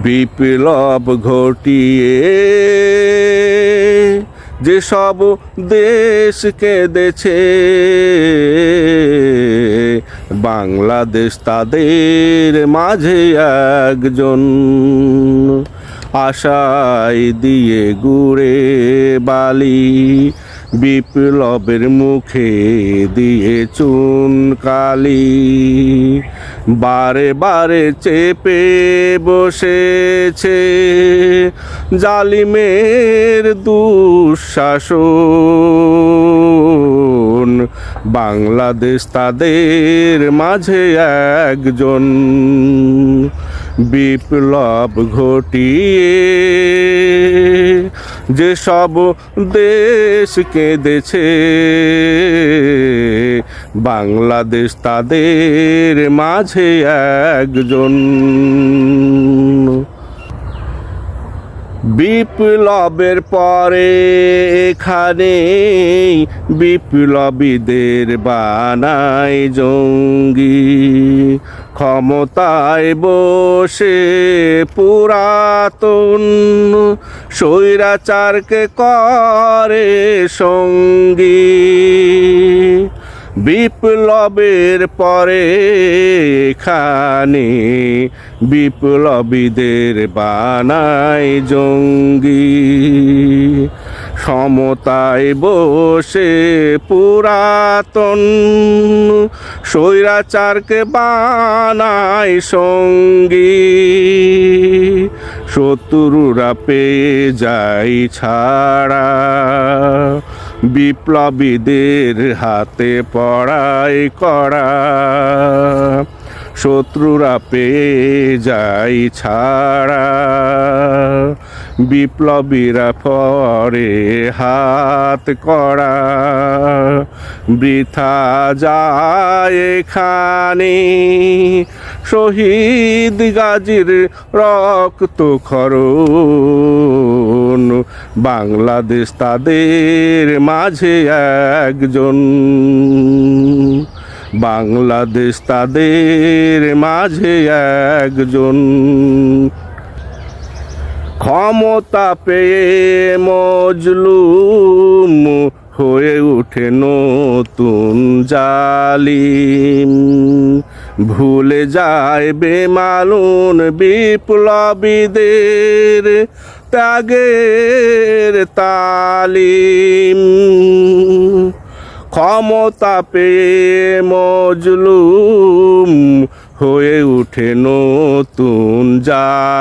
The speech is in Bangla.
বিপ্লব ঘটিয়ে যেসব দেশ কেঁদেছে, বাংলাদেশ তাদের মাঝে একজন। আশায় দিয়ে গুড়ে বালি, বিপ্লবের মুখে দিয়ে চুন কালি। বারে বারে চেপে বসেছে জালিমের দুঃশাসন, বাংলাদেশ তাদের মাঝে একজন। বিপ্লব ঘটিয়ে যেসব দেশ কেঁদেছে, বাংলাদেশ তাদের মাঝে একজন। বিপ্লবের পরে এখানে বিপ্লবীদের বানায় জঙ্গি, ক্ষমতায় বসে পুরাতন স্বৈরাচারকে করে সঙ্গী। বিপ্লবের পরে এখানে বিপ্লবীদের বানায় জঙ্গি, সমতায় বসে পুরাতন স্বৈরাচারকে বানায় সঙ্গী। শত্রুরা পেয়ে যায় ছাড়া, বিপ্লবীদের হাতে পড়াই করা। শত্রুরা পেয়ে যায় ছাড়া, বিপ্লবীরা পরে হাত করা। বৃথা যায় এখানে শহীদ গাজীর রক্ত ক্ষরণ, বাংলাদেশ তাদের মাঝে একজন। বাংলাদেশ তাদের মাঝে একজন। ক্ষমতা পেয়ে মজলুম হয়ে ওঠে নতুন জালিম, ভুলে যায় বেমালুন বিপ্লবীদের ত্যাগের তালিম। ক্ষমতা পেয়ে মজলুম হয়ে ওঠে নতুন জালিম।